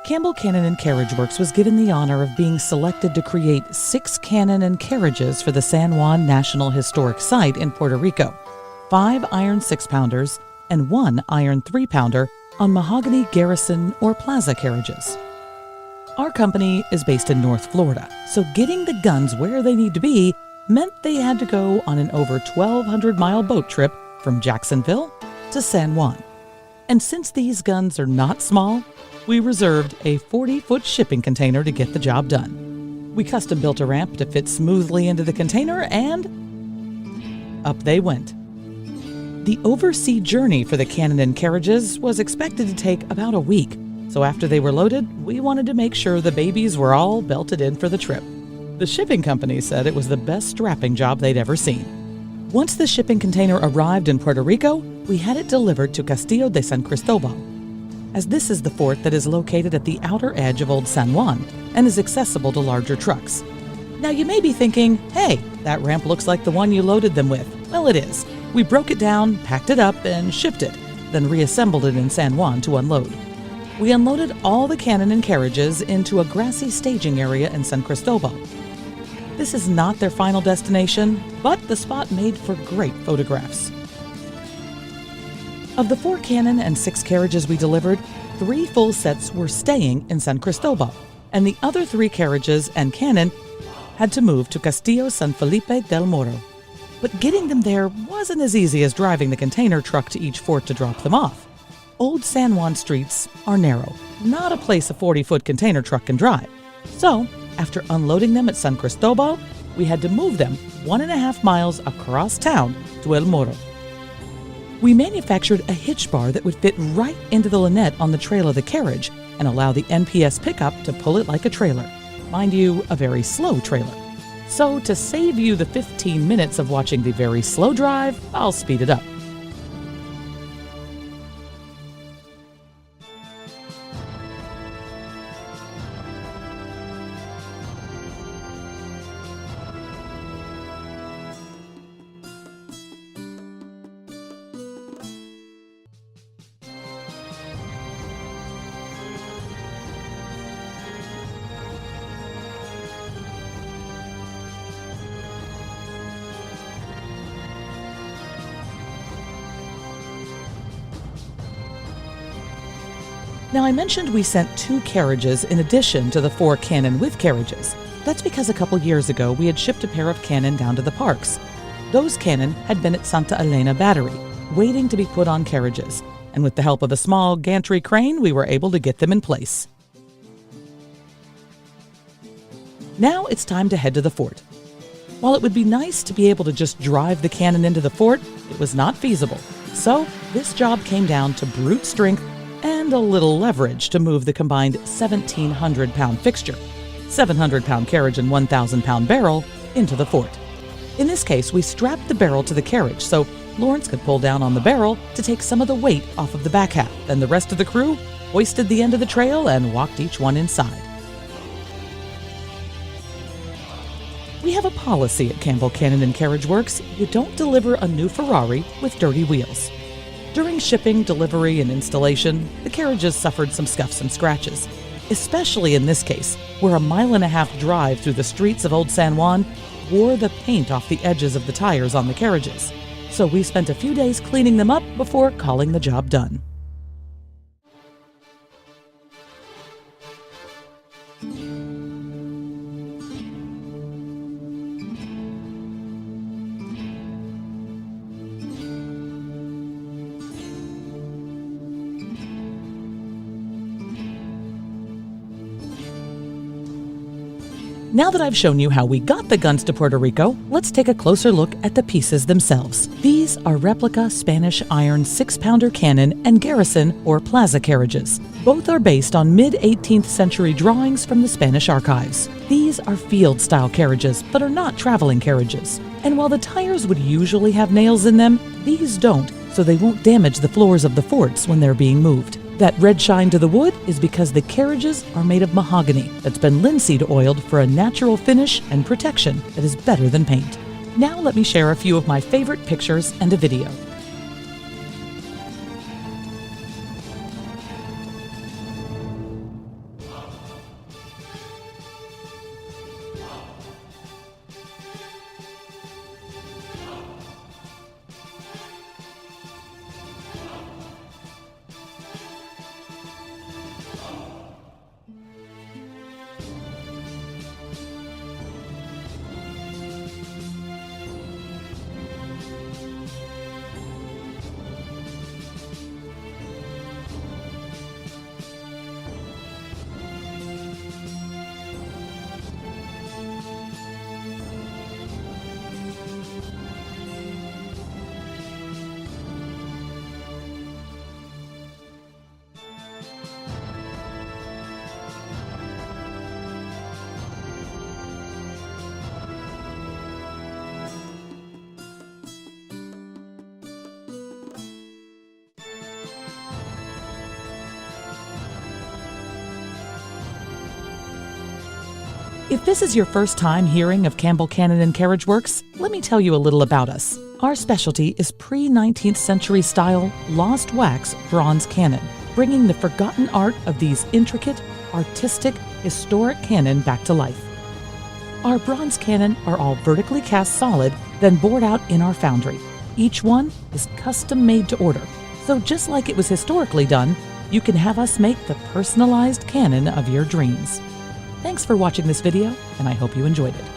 Campbell Cannon and Carriage Works was given the honor of being selected to create 6 cannon and carriages for the San Juan National Historic Site in Puerto Rico, 5 iron 6-pounders and 1 iron 3-pounder on mahogany garrison or plaza carriages. Our company is based in North Florida, so getting the guns where they need to be meant they had to go on an over 1,200-mile boat trip from Jacksonville to San Juan. And since these guns are not small, we reserved a 40-foot shipping container to get the job done. We custom-built a ramp to fit smoothly into the container, and up they went. The oversea journey for the cannon and carriages was expected to take about a week, so after they were loaded, we wanted to make sure the babies were all belted in for the trip. The shipping company said it was the best strapping job they'd ever seen. Once the shipping container arrived in Puerto Rico, we had it delivered to Castillo de San Cristóbal, as this is the fort that is located at the outer edge of Old San Juan and is accessible to larger trucks. Now you may be thinking, hey, that ramp looks like the one you loaded them with. Well, it is. We broke it down, packed it up, and shipped it, then reassembled it in San Juan to unload. We unloaded all the cannon and carriages into a grassy staging area in San Cristóbal. This is not their final destination, but the spot made for great photographs. Of the 4 cannon and 6 carriages we delivered, 3 full sets were staying in San Cristóbal, and the other 3 carriages and cannon had to move to Castillo San Felipe del Morro. But getting them there wasn't as easy as driving the container truck to each fort to drop them off. Old San Juan streets are narrow, not a place a 40-foot container truck can drive. So, after unloading them at San Cristóbal, we had to move them 1.5 miles across town to El Morro. We manufactured a hitch bar that would fit right into the lunette on the trail of the carriage and allow the NPS pickup to pull it like a trailer. Mind you, a very slow trailer. So to save you the 15 minutes of watching the very slow drive, I'll speed it up. Now, I mentioned we sent 2 carriages in addition to the 4 cannon with carriages. That's because a couple years ago we had shipped a pair of cannon down to the parks. Those cannon had been at Santa Elena Battery, waiting to be put on carriages, and with the help of a small gantry crane, we were able to get them in place. Now it's time to head to the fort. While it would be nice to be able to just drive the cannon into the fort, it was not feasible. So this job came down to brute strength and a little leverage to move the combined 1,700-pound fixture, 700-pound carriage and 1,000-pound barrel into the fort. In this case, we strapped the barrel to the carriage so Lawrence could pull down on the barrel to take some of the weight off of the back half, and the rest of the crew hoisted the end of the trail and walked each one inside. We have a policy at Campbell Cannon and Carriage Works: you don't deliver a new Ferrari with dirty wheels. During shipping, delivery, and installation, the carriages suffered some scuffs and scratches, especially in this case, where a 1.5-mile drive through the streets of Old San Juan wore the paint off the edges of the tires on the carriages. So we spent a few days cleaning them up before calling the job done. Now that I've shown you how we got the guns to Puerto Rico, let's take a closer look at the pieces themselves. These are replica Spanish iron 6-pounder cannon and garrison or plaza carriages. Both are based on mid-18th century drawings from the Spanish archives. These are field-style carriages, but are not traveling carriages. And while the tires would usually have nails in them, these don't, so they won't damage the floors of the forts when they're being moved. That red shine to the wood is because the carriages are made of mahogany that's been linseed oiled for a natural finish and protection that is better than paint. Now let me share a few of my favorite pictures and a video. If this is your first time hearing of Campbell Cannon and Carriage Works, let me tell you a little about us. Our specialty is pre-19th century style lost wax bronze cannon, bringing the forgotten art of these intricate, artistic, historic cannon back to life. Our bronze cannon are all vertically cast solid, then bored out in our foundry. Each one is custom made to order, so just like it was historically done, you can have us make the personalized cannon of your dreams. Thanks for watching this video, and I hope you enjoyed it.